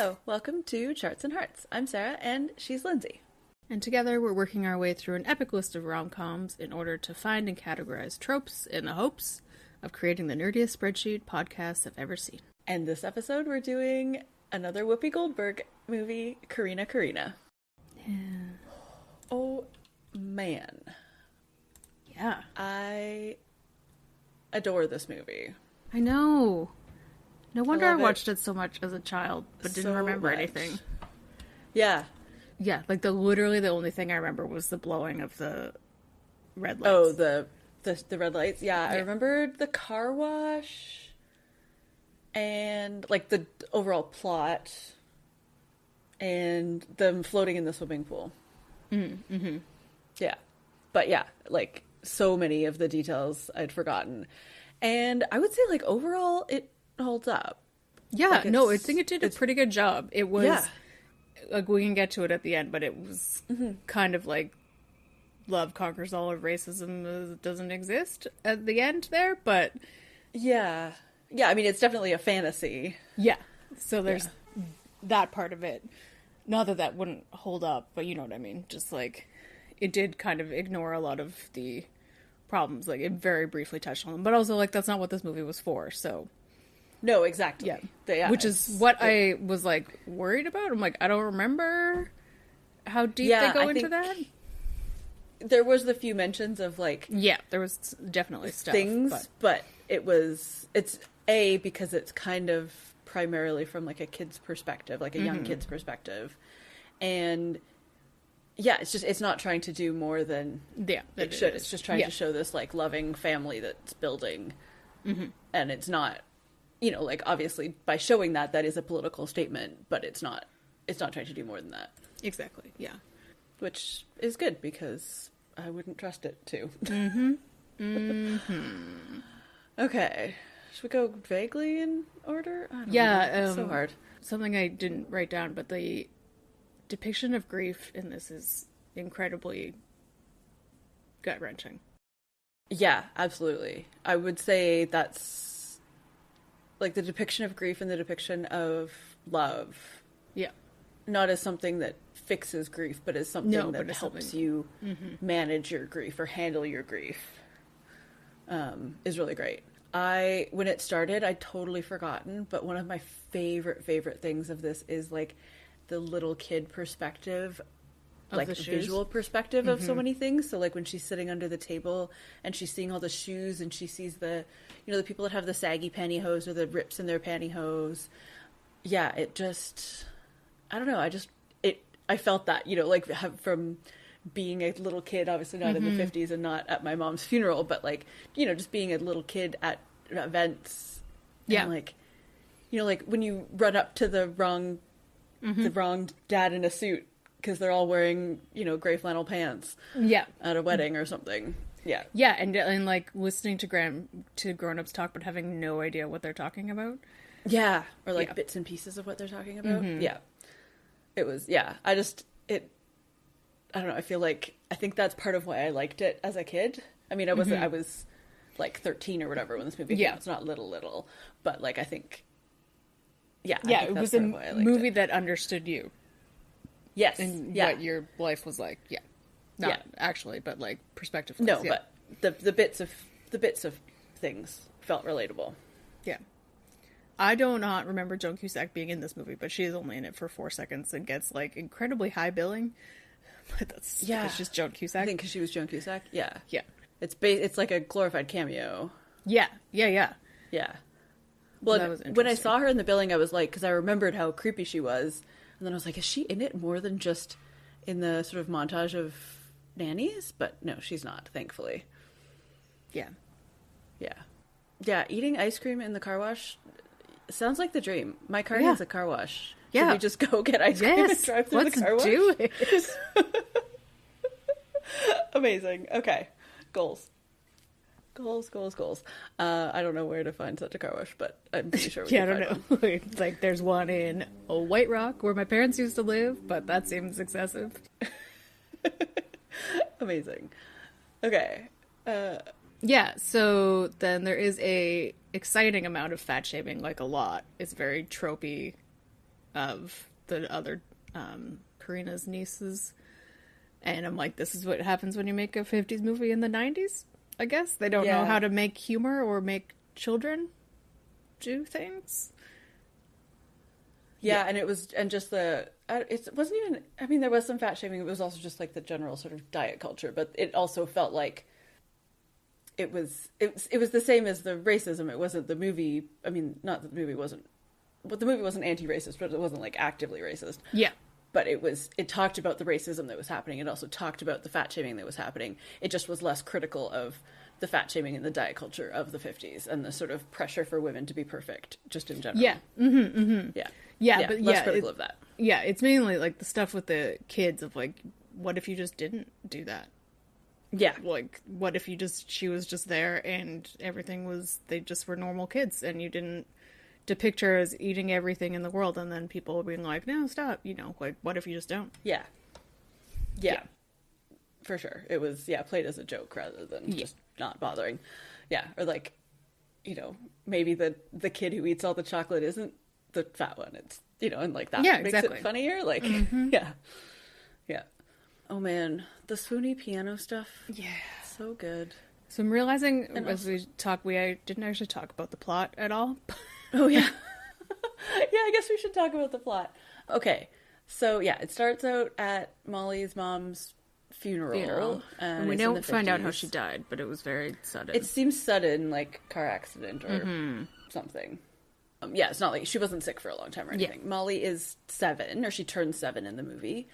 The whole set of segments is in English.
Hello, welcome to Charts and Hearts. I'm Sarah, and she's Lindsay. And together we're working our way through an epic list of rom-coms in order to find and categorize tropes in the hopes of creating the nerdiest spreadsheet podcasts I've ever seen. And this episode we're doing another Whoopi Goldberg movie, Corrina. Yeah. Oh, man. Yeah. I adore this movie. I know. No wonder I love watched it so much as a child, but didn't so remember much. anything. Yeah. Yeah, like literally the only thing I remember was the blowing of the red lights. Oh, the red lights. Yeah, I remembered the car wash and like the overall plot and them floating in the swimming pool. Mm-hmm. Yeah. But yeah, like so many of the details I'd forgotten. And I would say like overall it holds up. Yeah, like no, I think it did a pretty good job. It was, yeah. Like, we can get to it at the end, but it was kind of like love conquers all of racism doesn't exist at the end there, but... Yeah. Yeah, I mean, it's definitely a fantasy. Yeah, so there's that part of it. Not that that wouldn't hold up, but you know what I mean. Just like, it did kind of ignore a lot of the problems. Like, it very briefly touched on them, but also, like, that's not what this movie was for, so... No, exactly. Yeah. Which is what I was, like, worried about. I'm like, I don't remember how deep they go into that. There was the few mentions of, like... Yeah, there was definitely stuff. Things, but it's A, because it's kind of primarily from, like, a kid's perspective, like a young kid's perspective. And, yeah, it's not trying to do more than it should. It's just trying to show this, like, loving family that's building. Mm-hmm. And it's not... You know, like, obviously, by showing that is a political statement, but it's not trying to do more than that. Exactly, yeah. Which is good, because I wouldn't trust it to. Mm-hmm. Mm-hmm. Okay. Should we go vaguely in order? I don't know. It's so hard. Something I didn't write down, but the depiction of grief in this is incredibly gut-wrenching. Yeah, absolutely. I would say that's... like the depiction of grief and the depiction of love. Yeah. Not as something that fixes grief, but as something that helps you manage your grief or handle your grief. Is really great. When it started, I'd totally forgotten, but one of my favorite things of this is like the little kid perspective, like the visual perspective of so many things. So like when she's sitting under the table and she's seeing all the shoes and she sees the people that have the saggy pantyhose or the rips in their pantyhose. Yeah, it just, I don't know. I felt that, like from being a little kid, obviously not in the 50s and not at my mom's funeral, but like, just being a little kid at events. Yeah. And like, like when you run up to the wrong dad in a suit, because they're all wearing, gray flannel pants. Yeah. At a wedding or something. Yeah. Yeah, and like listening to grown-ups talk but having no idea what they're talking about. Yeah. Or like bits and pieces of what they're talking about. Yeah. It was, I don't know, I think that's part of why I liked it as a kid. I mean, I was like 13 or whatever when this movie came out. It's not little, but like I think it was a movie that understood you. Yes. And what your life was like. Yeah. Not actually, but like perspective. No, but the bits of things felt relatable. Yeah. I do not remember Joan Cusack being in this movie, but she is only in it for 4 seconds and gets like incredibly high billing. But that's just Joan Cusack. I think because she was Joan Cusack. Yeah. Yeah. It's like a glorified cameo. Yeah. Yeah. Well, when I saw her in the billing, I was like, because I remembered how creepy she was. And then I was like, is she in it more than just in the sort of montage of nannies? But no, she's not, thankfully. Yeah. Yeah. Yeah, eating ice cream in the car wash sounds like the dream. My car needs a car wash. Yeah. Should we just go get ice cream and drive through the car wash? Let's do it. Amazing. Okay. Goals. I don't know where to find such a car wash, but I'm pretty sure we can find I don't know. It's like there's one in White Rock where my parents used to live, but that seems excessive. Amazing. Okay. Yeah, so then there is a exciting amount of fat shaming, like a lot. It's very tropey of the other Corrina's nieces. And I'm like, this is what happens when you make a 50s movie in the 90s, I guess. They don't know how to make humor or make children do things. Yeah, and it was, and just it wasn't even, I mean, there was some fat shaming. It was also just like the general sort of diet culture, but it also felt like it was the same as the racism. It wasn't the movie. I mean, not that the movie wasn't, but the movie wasn't anti-racist, but it wasn't like actively racist. Yeah. But it talked about the racism that was happening. It also talked about the fat shaming that was happening. It just was less critical of the fat shaming and the diet culture of the 50s and the sort of pressure for women to be perfect, just in general. Yeah. Mm-hmm, mm-hmm. Yeah. Yeah, but less critical of that. Yeah, it's mainly like the stuff with the kids of like, what if you just didn't do that? Yeah. Like, what if she was just there and everything was, they just were normal kids and you didn't depict her as eating everything in the world, and then people being like, no, stop, like, what if you just don't? Yeah. For sure. It was, played as a joke rather than just not bothering. Yeah, or like, maybe the kid who eats all the chocolate isn't the fat one. It's, and like that makes it funnier. Like, yeah. Oh man, the swoony piano stuff. Yeah. So good. So I'm realizing as we talk, I didn't actually talk about the plot at all. Oh, yeah. Yeah, I guess we should talk about the plot. Okay. So, it starts out at Molly's mom's funeral. And we don't find out how she died, but it was very sudden. It seems sudden, like car accident or something. It's not like she wasn't sick for a long time or anything. Yeah. Molly is 7, or she turns 7 in the movie.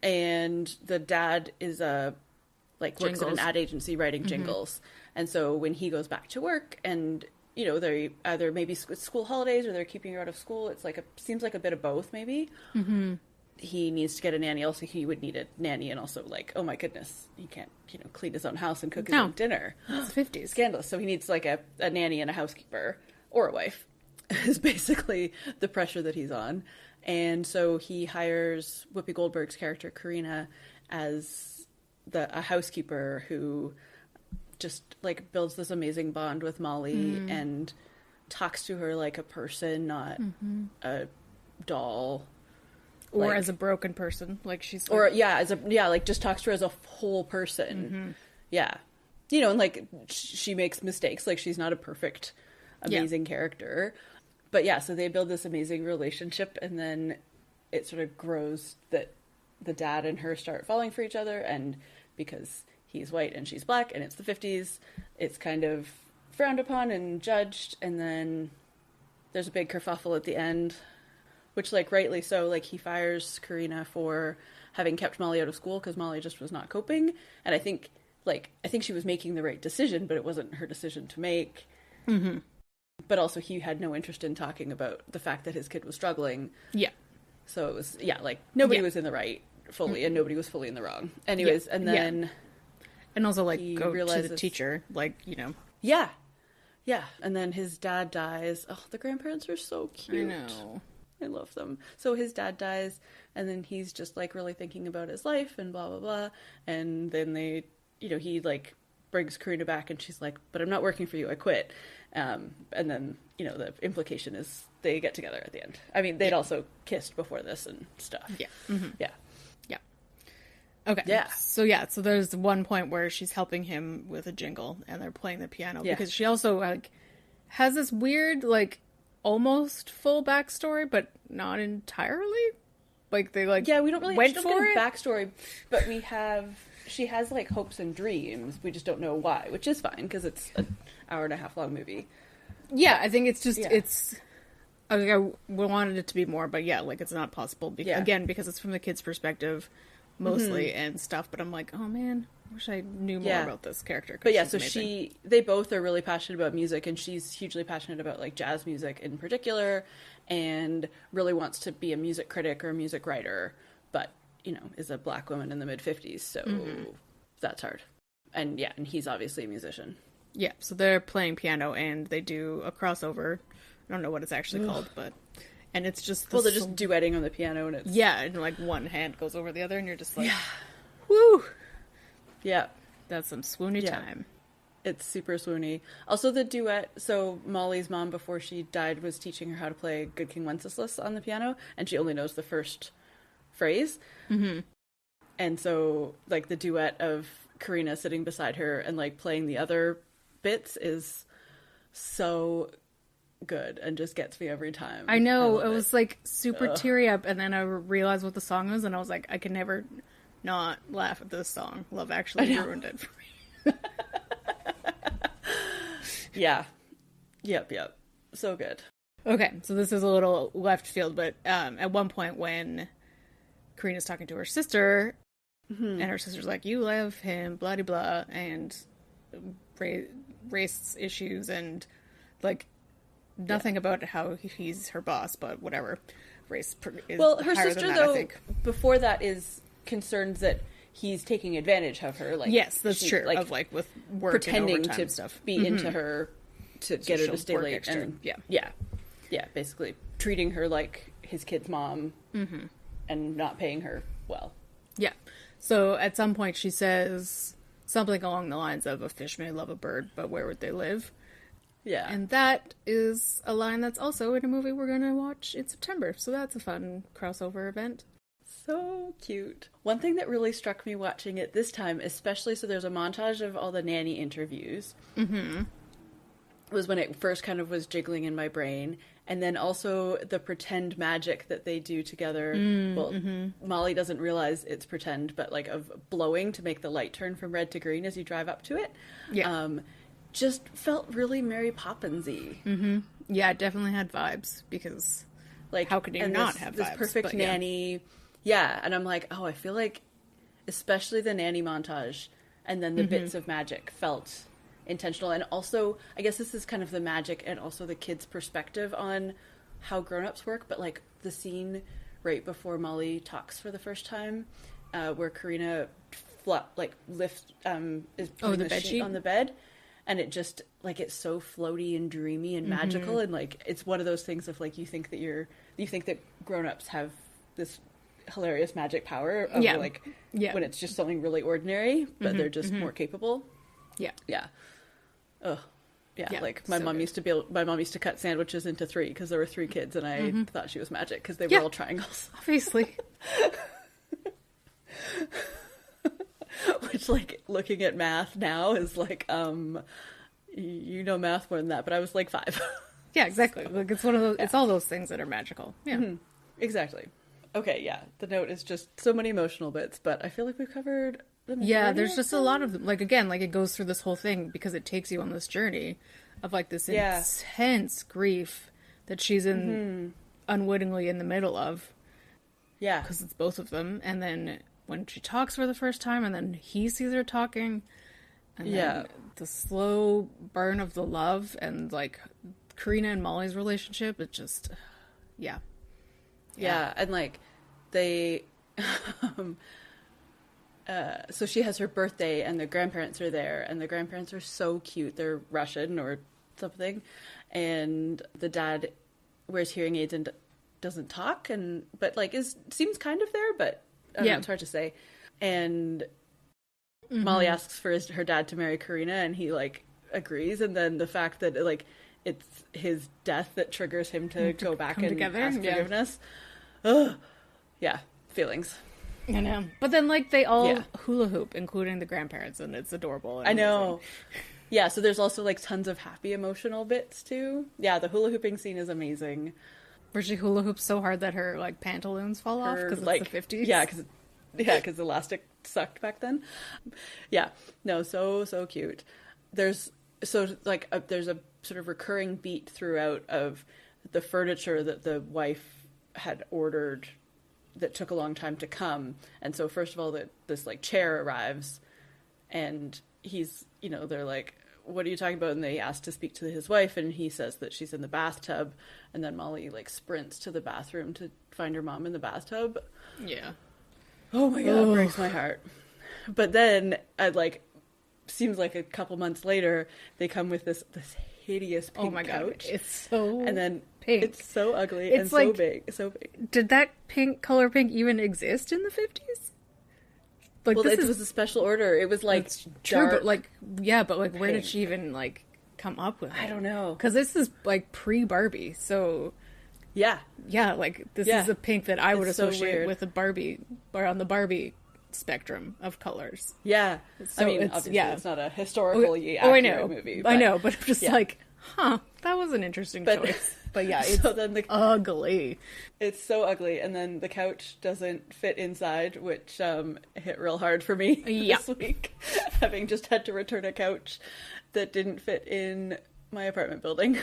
And the dad is works at an ad agency writing jingles. And so when he goes back to work and they either maybe school holidays or they're keeping her out of school. It's like seems like a bit of both, maybe. Mm-hmm. He needs to get a nanny. Also, he would need a nanny, and also like, oh my goodness, he can't, clean his own house and cook his own dinner. It's 50s. Scandalous. So he needs like a nanny and a housekeeper or a wife. Is basically the pressure that he's on, and so he hires Whoopi Goldberg's character Corrina as a housekeeper who just like builds this amazing bond with Molly and talks to her like a person, not a doll, or as a broken person. Like she's like... or just talks to her as a whole person. Yeah, and like she makes mistakes. Like she's not a perfect, amazing character, but so they build this amazing relationship, and then it sort of grows that the dad and her start falling for each other, and because he's white and she's black and it's the 50s, it's kind of frowned upon and judged, and then there's a big kerfuffle at the end, which like rightly so, like he fires Corrina for having kept Molly out of school because Molly just was not coping, and I think she was making the right decision, but it wasn't her decision to make. But also he had no interest in talking about the fact that his kid was struggling. So it was like nobody was in the right fully and nobody was fully in the wrong anyways. And then and also like go to the teacher, like, and then his dad dies. Oh, the grandparents are so cute. I know, I love them. So his dad dies, and then he's just like really thinking about his life and blah blah blah, and then they he like brings Corrina back, and she's like, but I'm not working for you, I quit. And then the implication is they get together at the end. I mean, they'd also kissed before this and stuff. Okay. So there's one point where she's helping him with a jingle and they're playing the piano because she also like has this weird like almost full backstory, but not entirely. Like they like we don't really went for it. Backstory, but she has like hopes and dreams. We just don't know why, which is fine because it's an hour and a half long movie. Yeah, I think it's just it's. I wanted it to be more, but like it's not possible again because it's from the kid's perspective. Mostly and stuff, but I'm like, oh man, I wish I knew more about this character. But so they both are really passionate about music, and she's hugely passionate about like jazz music in particular, and really wants to be a music critic or a music writer, but is a black woman in the mid-50s, so that's hard. And and he's obviously a musician. Yeah, so they're playing piano and they do a crossover. I don't know what it's actually called, but. And it's just... they're just duetting on the piano, and it's... Yeah, and like one hand goes over the other, and you're just like... Woo! Yeah. That's some swoony time. It's super swoony. Also, the duet. So Molly's mom, before she died, was teaching her how to play Good King Wenceslas on the piano, and she only knows the first phrase. Mm-hmm. And so, like, the duet of Corrina sitting beside her and, like, playing the other bits is so good and just gets me every time. I know. It was, like, super teary up, and then I realized what the song was, and I was like, I can never not laugh at this song. Love Actually ruined it for me. Yeah. Yep. So good. Okay, so this is a little left field, but at one point when Corrina's talking to her sister, and her sister's like, you love him, blah, blah, blah, and race issues, and, like, nothing about how he's her boss, but whatever. Race is well, her higher sister, than that, though, I think. before that is concerned that he's taking advantage of her. Like, yes, that's true. Like, of, like, with work pretending and overtime to stuff. be into her to get her to stay late. Extra. And, yeah, basically treating her like his kid's mom and not paying her well. Yeah. So at some point she says something along the lines of, a fish may love a bird, but where would they live? Yeah. And that is a line that's also in a movie we're going to watch in September. So that's a fun crossover event. So cute. One thing that really struck me watching it this time, especially, so there's a montage of all the nanny interviews, was when it first kind of was jiggling in my brain. And then also the pretend magic that they do together. Molly doesn't realize it's pretend, but like of blowing to make the light turn from red to green as you drive up to it. Yeah. Just felt really Mary Poppins-y. Yeah, it definitely had vibes, because like, how could you not have vibes? This perfect nanny. Yeah, and I'm like, oh, I feel like especially the nanny montage and then the bits of magic felt intentional. And also, I guess this is kind of the magic and also the kids' perspective on how grown-ups work, but like the scene right before Molly talks for the first time, where Corrina lifts is putting the sheet on the bed, and it just, like, it's so floaty and dreamy and magical, and like it's one of those things of like you think that grown-ups have this hilarious magic power of when it's just something really ordinary, but they're just more capable. Yeah. Ugh. Yeah, like my mom used to cut sandwiches into 3 because there were 3 kids, and I thought she was magic because they were all triangles. Obviously. Which, like, looking at math now is like, you know math more than that, but I was like 5. Yeah, exactly. Like, it's one of those. It's all those things that are magical. Yeah, exactly. Okay, yeah. The note is just so many emotional bits, but I feel like we've covered them. Yeah, there's just a lot of them. Like, again, like, it goes through this whole thing because it takes you on this journey of, like, this intense grief that she's unwittingly in the middle of. Yeah. Because it's both of them. And then when she talks for the first time, and then he sees her talking, and then the slow burn of the love, and, like, Corrina and Molly's relationship, it just, yeah, and, like, they, so she has her birthday, and the grandparents are there, and the grandparents are so cute. They're Russian or something, and the dad wears hearing aids and doesn't talk, but, like, seems kind of there, but it's hard to say. And Molly asks for her dad to marry Corrina, and he, like, agrees, and then the fact that, like, it's his death that triggers him to go back and ask forgiveness. Ugh. Yeah, feelings. I know. But then, like, they all hula hoop, including the grandparents, and it's adorable. And I know. Yeah, so there's also, like, tons of happy emotional bits, too. Yeah, the hula hooping scene is amazing. Where she hula hoops so hard that her, like, pantaloons fall off because it's, like, the 50s. Yeah, because elastic sucked back then. Yeah. No, so cute. There's a sort of recurring beat throughout of the furniture that the wife had ordered that took a long time to come. And so first of all, this, like, chair arrives, and he's, you know, they're like, what are you talking about? And they ask to speak to his wife, and he says that she's in the bathtub, and then Molly, like, sprints to the bathroom to find her mom in the bathtub. Yeah. Oh my god, it breaks my heart. But then, seems like a couple months later, they come with this hideous pink couch. God, it's so and then pink. It's so ugly it's and like, so big. Did that color pink even exist in the 50s? like, well, it was a special order. It was like true, but like, yeah, but like, where did she even like come up with it? I don't know. Because this is like pre-Barbie, so yeah, like this is a pink that I would associate so with a Barbie, or on the Barbie spectrum of colors. Yeah, so I mean, obviously it's not a historically accurate movie. But, I know, but I'm just like, that was an interesting choice. But yeah, it's so then ugly. It's so ugly, and then the couch doesn't fit inside, which hit real hard for me this week, having just had to return a couch that didn't fit in my apartment building.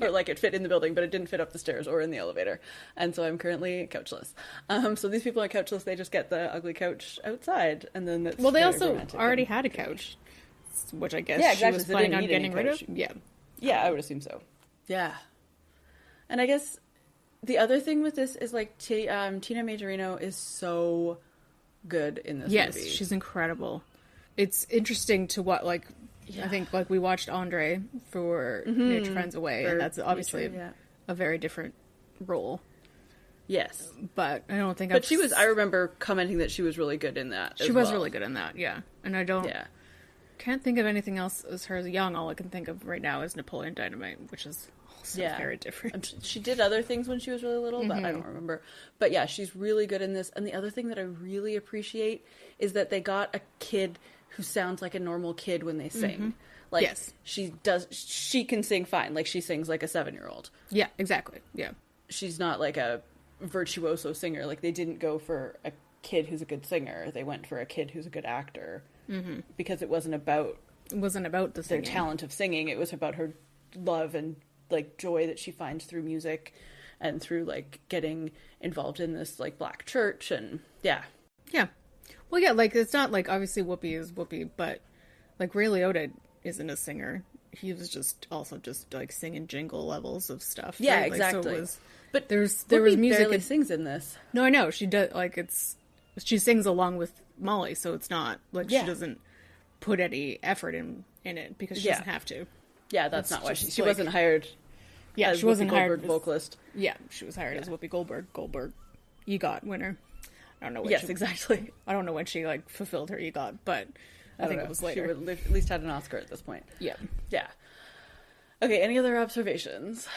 Or like it fit in the building, but it didn't fit up the stairs or in the elevator. And so I'm currently couchless. So these people are couchless, they just get the ugly couch outside, and then it's they also already had a couch, which I guess she was planning on getting rid of. Yeah, I would assume so. Yeah. And I guess the other thing with this is like Tina Majorino is so good in this movie. Yes, she's incredible. It's interesting to what like. I think, like, we watched Andre for Nature Finds a Way, and that's obviously a very different role. Yes. But I don't think But I remember commenting that she was really good in that She was really good in that, yeah. And I can't think of anything else as her as young. All I can think of right now is Napoleon Dynamite, which is also very different. She did other things when she was really little, but I don't remember. But yeah, she's really good in this. And the other thing that I really appreciate is that they got a kid who sounds like a normal kid when they sing. Like, she can sing fine. Like, she sings like a 7-year-old. Yeah, exactly. Yeah. She's not like a virtuoso singer. Like, they didn't go for a kid who's a good singer. They went for a kid who's a good actor. Because it wasn't about the their talent of singing. It was about her love and, like, joy that she finds through music and through, like, getting involved in this, like, black church. And, yeah. Yeah. Well, yeah, like, it's not, like, obviously Whoopi is Whoopi, but, like, Ray Liotta isn't a singer. He was just, like, singing jingle levels of stuff. Yeah, right? exactly. Like, so but there Whoopi was music. Barely sings in this. No, I know. She does, like, she sings along with Molly, so it's not, like, she doesn't put any effort in it, because she doesn't have to. Yeah, that's not why she wasn't hired as she wasn't Whoopi Goldberg hired as, vocalist. Yeah, she was hired as Whoopi Goldberg EGOT winner. I don't know when exactly. I don't know when she, like, fulfilled her EGOT, but I think it was later. She would at least had an Oscar at this point. Yeah. Yeah. Okay, any other observations?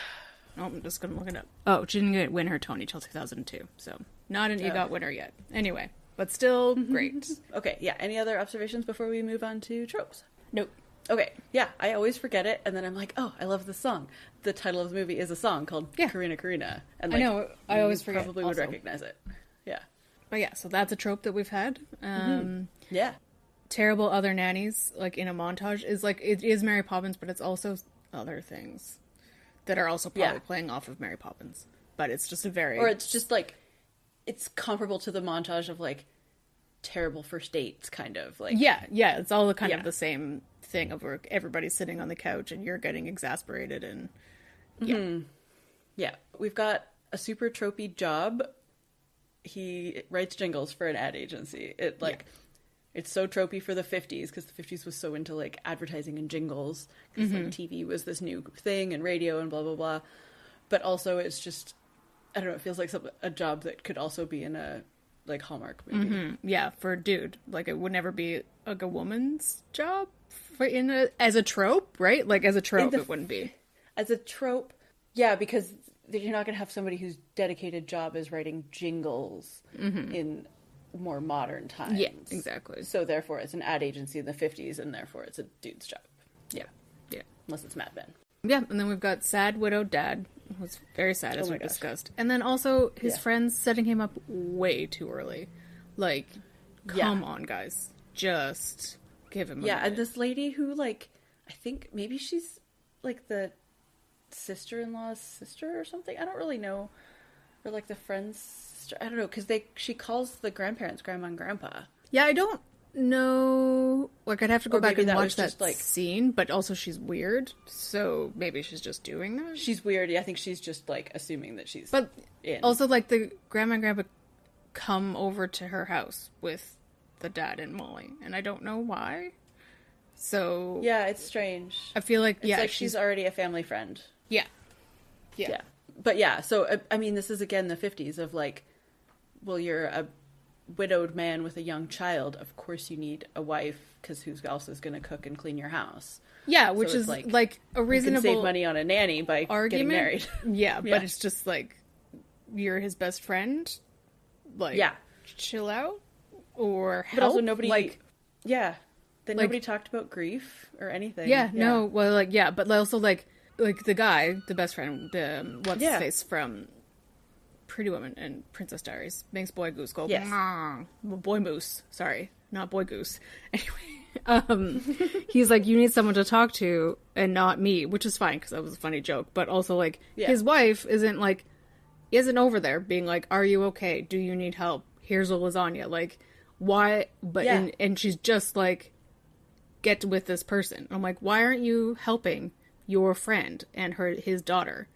Oh, I'm just gonna look it up. Oh, she didn't win her Tony till 2002, so not an EGOT winner yet. Anyway, but still great. Okay, yeah. Any other observations before we move on to tropes? Nope. Okay, yeah. I always forget it, and then I'm like, oh, I love this song. The title of the movie is a song called Corrina, Corrina. And, like, I know, I always forget. Probably would recognize it. Yeah. But yeah, so that's a trope that we've had. Yeah. Terrible other nannies, like, in a montage, is, like, it is Mary Poppins, but it's also other things that are also probably playing off of Mary Poppins. But it's just or it's just, like, it's comparable to the montage of, like, terrible first dates, kind of. Like, yeah, it's all kind of the same thing of where everybody's sitting on the couch and you're getting exasperated and... Yeah. We've got a super tropey job. He writes jingles for an ad agency. It's so tropey for the 50s, because the 50s was so into, like, advertising and jingles, because like, TV was this new thing and radio and blah blah blah. But also it's just, I don't know, it feels like a job that could also be in a, like, Hallmark movie. Yeah, for a dude. Like, it would never be, like, a woman's job as a trope, right? Like, as a trope it wouldn't be. As a trope, yeah, because you're not going to have somebody whose dedicated job is writing jingles in more modern times. Yeah, exactly. So therefore it's an ad agency in the 50s, and therefore it's a dude's job. Yeah. Unless it's Mad Men. Yeah, and then we've got sad widowed dad, who's very sad, as we discussed. And then also his friends setting him up way too early. Like, come on, guys. Just give him a minute. And this lady who, like, I think maybe she's, like, the sister-in-law's sister or something. I don't really know. Or, like, the friend's sister. I don't know, because she calls the grandparents grandma and grandpa. Yeah, I don't know. Like, I'd have to go back and watch that scene, but also she's weird, so maybe she's just doing that. She's weird. Yeah, I think she's just, like, assuming that she's in. Also, like, the grandma and grandpa come over to her house with the dad and Molly, and I don't know why. So... yeah, it's strange. I feel like, it's like she's already a family friend. Yeah. But yeah, so, I mean, this is, again, the 50s of, like, well, you're a widowed man with a young child, of course you need a wife, because who else is going to cook and clean your house? Yeah, which is like a reasonable, you can save money on a nanny by argument. Getting married. Yeah, but it's just like, you're his best friend. Like, chill out or help. But also nobody, like, nobody talked about grief or anything. Yeah, no, well, like, yeah, but also like the guy, the best friend, what's his face from Pretty Woman and Princess Diaries, makes Boy Goose go, Boy Moose, sorry, not Boy Goose. Anyway, he's like, you need someone to talk to and not me, which is fine because that was a funny joke, but also like his wife isn't over there being like, are you okay? Do you need help? Here's a lasagna. Like, why? But and she's just like, get with this person. I'm like, why aren't you helping your friend and his daughter?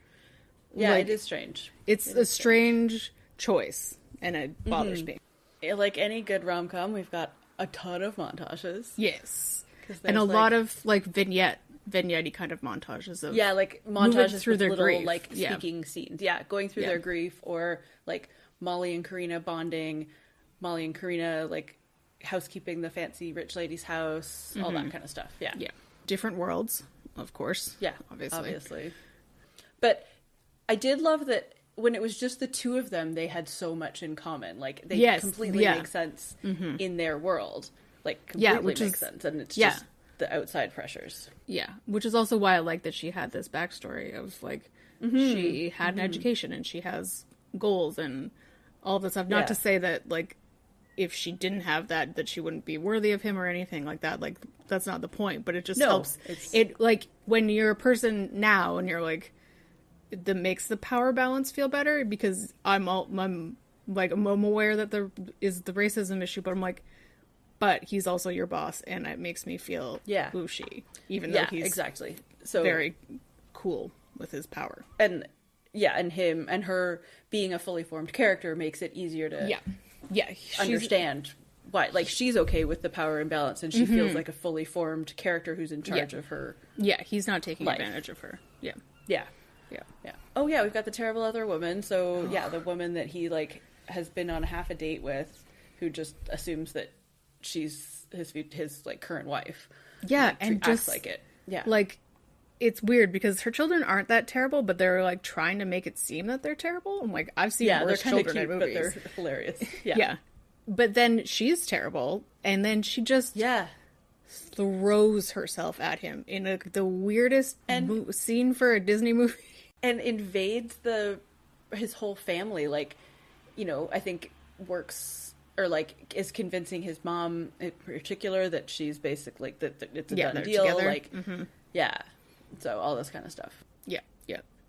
Yeah, like, it is strange. It's a strange choice, and it bothers me. Like any good rom-com, we've got a ton of montages. Yes, and a lot of like vignette-y kind of montages of like montages through their little grief. Like speaking scenes. Yeah, going through their grief, or like Molly and Corrina bonding, Molly and Corrina like housekeeping the fancy rich lady's house, all that kind of stuff. Yeah, different worlds, of course. Yeah, obviously. But I did love that when it was just the two of them, they had so much in common. Like, they completely make sense in their world. Like, completely makes sense. And it's just the outside pressures. Yeah, which is also why I like that she had this backstory of, like, she had an education and she has goals and all this stuff. Not to say that, like, if she didn't have that she wouldn't be worthy of him or anything like that. Like, that's not the point. But it just helps. It, like, when you're a person now and you're, like, that makes the power balance feel better, because I'm aware that there is the racism issue, but I'm like, but he's also your boss, and it makes me feel bushy, even though he's exactly so very cool with his power. And him and her being a fully formed character makes it easier to understand why. Like, she's okay with the power imbalance, and she feels like a fully formed character who's in charge of her. Yeah, he's not taking advantage of her. Yeah. Oh yeah, we've got the terrible other woman. So the woman that he like has been on half a date with, who just assumes that she's his like current wife. Yeah, like, and just acts like it. Yeah, like, it's weird because her children aren't that terrible, but they're like trying to make it seem that they're terrible. I'm like, I've seen worse children in movies, but they're hilarious. Yeah, but then she's terrible, and then she just throws herself at him in the weirdest scene for a Disney movie. And invades his whole family, like, you know, I think works, or like is convincing his mom in particular that she's basically, that it's a done deal. Together. Like, so all this kind of stuff. Yeah.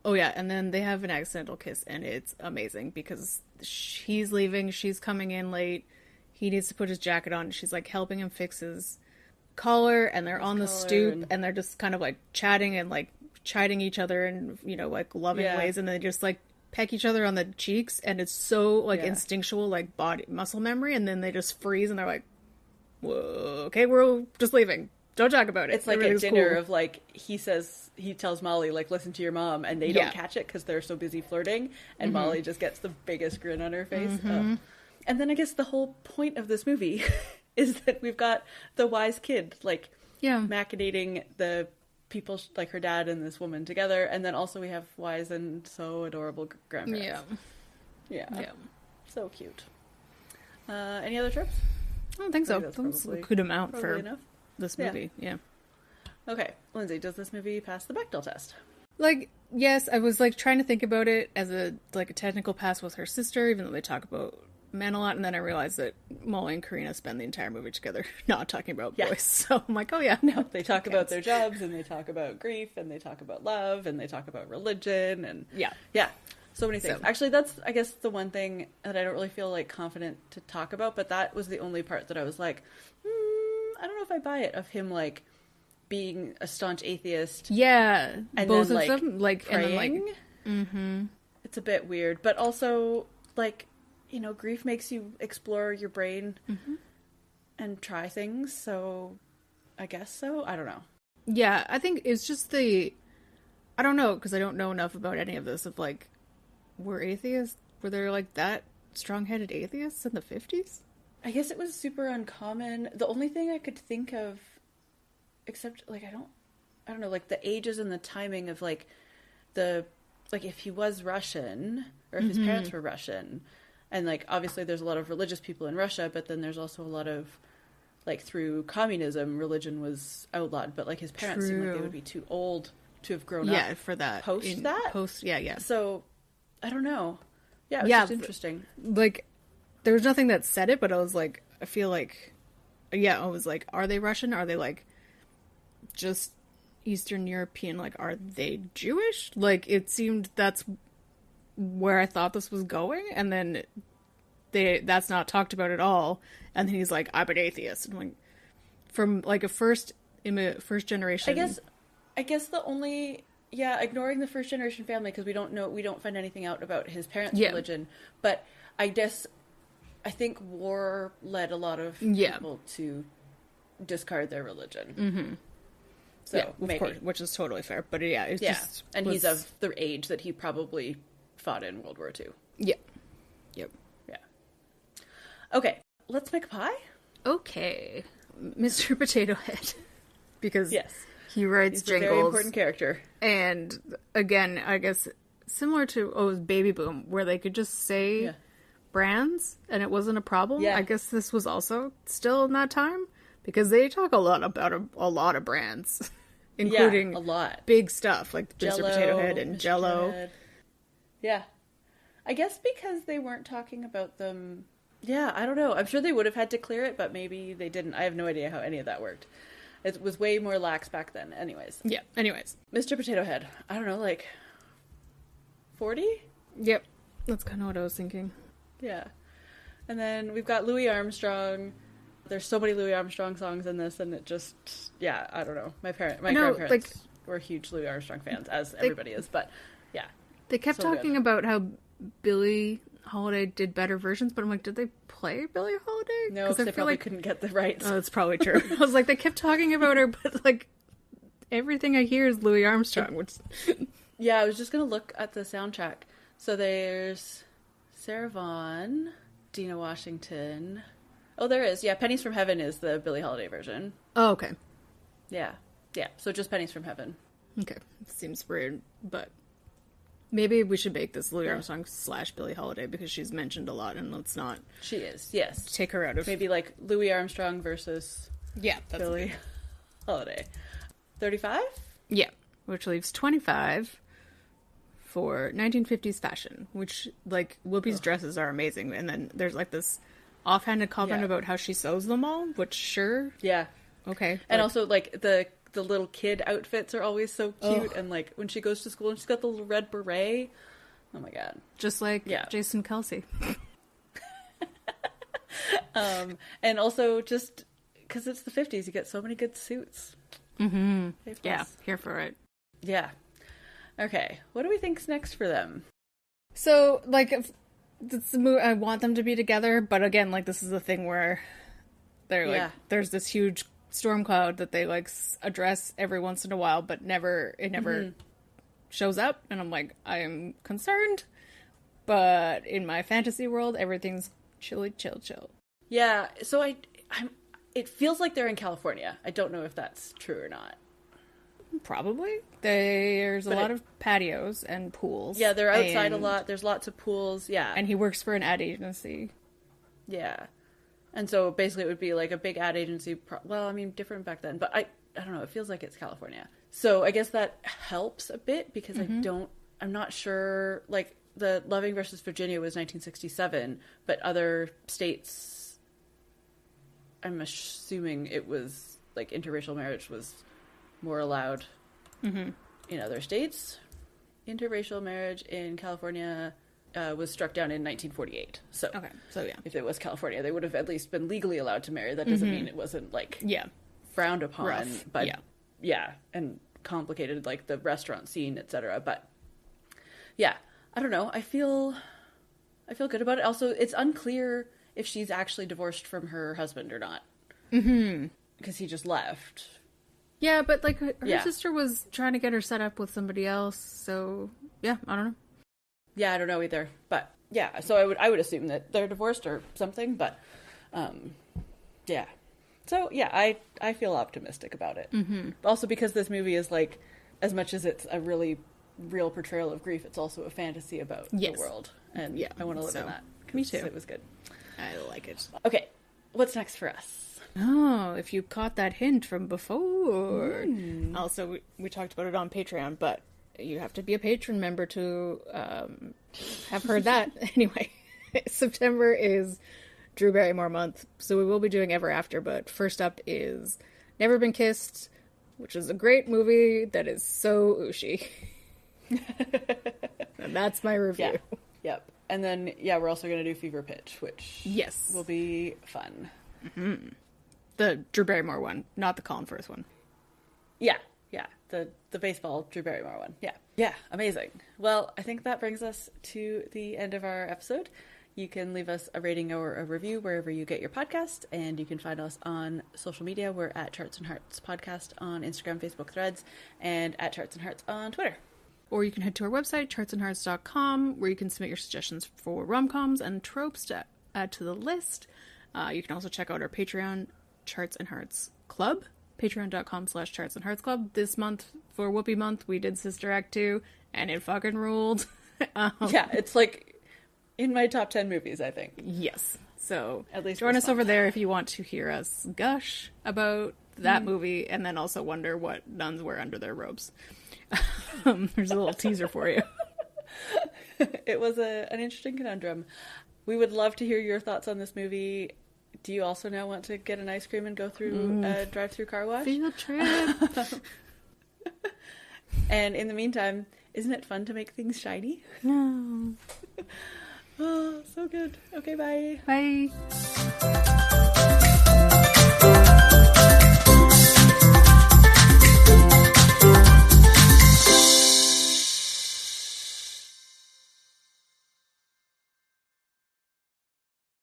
Oh yeah, and then they have an accidental kiss, and it's amazing because he's leaving, she's coming in late, he needs to put his jacket on, she's like helping him fix his collar, and they're on the stoop, and they're just kind of like chatting and like chiding each other in, you know, like loving ways, and they just like peck each other on the cheeks, and it's so like instinctual, like body muscle memory, and then they just freeze and they're like, whoa, okay, we're just leaving, don't talk about it. It's like a dinner of like, he tells Molly like, listen to your mom, and they don't catch it because they're so busy flirting, and Molly just gets the biggest grin on her face. And then I guess the whole point of this movie is that we've got the wise kid like machinating the people like her dad and this woman together, and then also we have wise and so adorable grandparents. Yeah, so cute. Any other trips? I don't think so. That's a good amount for this movie. Yeah. Okay, Lindsay, does this movie pass the Bechdel test? Like, yes, I was like trying to think about it as a technical pass with her sister, even though they talk about men a lot, and then I realized that Molly and Corrina spend the entire movie together not talking about boys. So I'm like, oh yeah, no, they talk about their jobs, and they talk about grief, and they talk about love, and they talk about religion, and so many things. So, actually, that's, I guess, the one thing that I don't really feel like confident to talk about, but that was the only part that I was like, I don't know if I buy it, of him like being a staunch atheist. Yeah, and both then, of them, like praying. And then, It's a bit weird, but also like, you know, grief makes you explore your brain and try things, so I guess so. I don't know. Yeah, I think it's just I don't know, because I don't know enough about any of this, of like, were there like that strong-headed atheists in the 50s? I guess it was super uncommon. The only thing I could think of, except like I don't know, like the ages and the timing of like if he was Russian or if his parents were Russian, and like obviously there's a lot of religious people in Russia, but then there's also a lot of like through communism religion was outlawed, but like his parents seemed like they would be too old to have grown up for that post yeah. So I don't know. Yeah, it was just interesting. Like there was nothing that said it, but I was like, I feel like, I was like, are they Russian? Are they like just Eastern European? Like, are they Jewish? Like, it seemed that's where I thought this was going, and then that's not talked about at all. And then he's like, I'm an atheist. And like, from like a first generation. I guess the only ignoring the first generation family, because we don't find anything out about his parents' religion. But I think war led a lot of people to discard their religion. Mm-hmm. So of course, which is totally fair. But he's of the age that he probably fought in World War II. Yeah. Yep. Yeah. Okay, let's make a pie. Okay, Mr. Potato Head, because he writes he's jingles. A very important character. And again, I guess similar to it was Baby Boom, where they could just say brands and it wasn't a problem. Yeah. I guess this was also still in that time, because they talk a lot about a lot of brands, including a lot big stuff like Jell-O, Mr. Potato Head and Mr. Jell-O. Head. Yeah, I guess because they weren't talking about them. Yeah, I don't know. I'm sure they would have had to clear it, but maybe they didn't. I have no idea how any of that worked. It was way more lax back then. Anyways. Yeah. Anyways, Mr. Potato Head. I don't know, like 40. Yep, that's kind of what I was thinking. Yeah, and then we've got Louis Armstrong. There's so many Louis Armstrong songs in this, and it just, I don't know. My grandparents were huge Louis Armstrong fans, as everybody is, but yeah. They kept talking about how Billie Holiday did better versions, but I'm like, did they play Billie Holiday? No, because they probably couldn't get the rights. Oh, that's probably true. I was like, they kept talking about her, but like, everything I hear is Louis Armstrong, which... Yeah, I was just going to look at the soundtrack. So there's Sarah Vaughan, Dina Washington... Oh, there is. Yeah, Pennies from Heaven is the Billie Holiday version. Oh, okay. Yeah. Yeah, so just Pennies from Heaven. Okay. Seems weird, but maybe we should make this Louis Armstrong / Billie Holiday, because she's mentioned a lot, and let's not... She is, yes. Take her out of... Maybe like Louis Armstrong versus Billie Holiday. 35? Yeah, which leaves 25 for 1950s fashion, which, like, Whoopi's dresses are amazing, and then there's like this offhanded comment about how she sews them all, which okay, and also like the little kid outfits are always so cute, and like when she goes to school and she's got the little red beret, oh my god, just like Jason Kelsey. And also just because it's the 50s, you get so many good suits. Yeah, here for it. Yeah. Okay, what do we think's next for them? So like I want them to be together, but again, like, this is the thing where they're like, there's this huge storm cloud that they like address every once in a while, but it never shows up, and I'm like, I am concerned, but in my fantasy world, everything's chill. Yeah, so it feels like they're in California. I don't know if that's true or not. Probably. There's a lot of patios and pools. Yeah, they're outside a lot. There's lots of pools. Yeah. And he works for an ad agency. Yeah. And so basically it would be like a big ad agency. Well, I mean, different back then. But I don't know. It feels like it's California. So I guess that helps a bit, because I'm not sure. Like, the Loving versus Virginia was 1967, but other states, I'm assuming it was like interracial marriage was more allowed in other states. Interracial marriage in California was struck down in 1948. So, if it was California, they would have at least been legally allowed to marry. That doesn't mean it wasn't like frowned upon, rough. But and complicated, like the restaurant scene, etc. But yeah, I don't know. I feel good about it. Also, it's unclear if she's actually divorced from her husband or not, because he just left. Yeah, but like her sister was trying to get her set up with somebody else, so yeah, I don't know. Yeah, I don't know either, but yeah, so I would assume that they're divorced or something, but Yeah. So, yeah, I feel optimistic about it. Mm-hmm. Also because this movie is, like, as much as it's a really real portrayal of grief, it's also a fantasy about the world. And I want to live in that. Me too. It was good. I like it. Okay, what's next for us? Oh, if you caught that hint from before. Also, we talked about it on Patreon, but you have to be a patron member to have heard that. Anyway, September is Drew Barrymore month, so we will be doing Ever After, but first up is Never Been Kissed, which is a great movie that is so ooshy. And that's my review. Yeah. Yep. And then, we're also going to do Fever Pitch, which will be fun. Mm-hmm. The Drew Barrymore one, not the Colin Firth one. Yeah. The baseball Drew Barrymore one. Yeah, amazing. Well, I think that brings us to the end of our episode. You can leave us a rating or a review wherever you get your podcast, and you can find us on social media. We're at Charts and Hearts Podcast on Instagram, Facebook, Threads, and at Charts and Hearts on Twitter. Or you can head to our website, chartsandhearts.com, where you can submit your suggestions for rom-coms and tropes to add to the list. You can also check out our Patreon, Charts and Hearts Club, patreon.com/Charts and Hearts Club. This month, for Whoopi month, we did Sister Act 2, and it fucking ruled. It's like in my top 10 movies, I think. Yes. So at least join us over there if you want to hear us gush about that movie, and then also wonder what nuns wear under their robes. There's a little teaser for you. It was an interesting conundrum. We would love to hear your thoughts on this movie. Do you also now want to get an ice cream and go through a drive-through car wash? Field trip. And in the meantime, isn't it fun to make things shiny? No. Oh, so good. Okay, bye. Bye.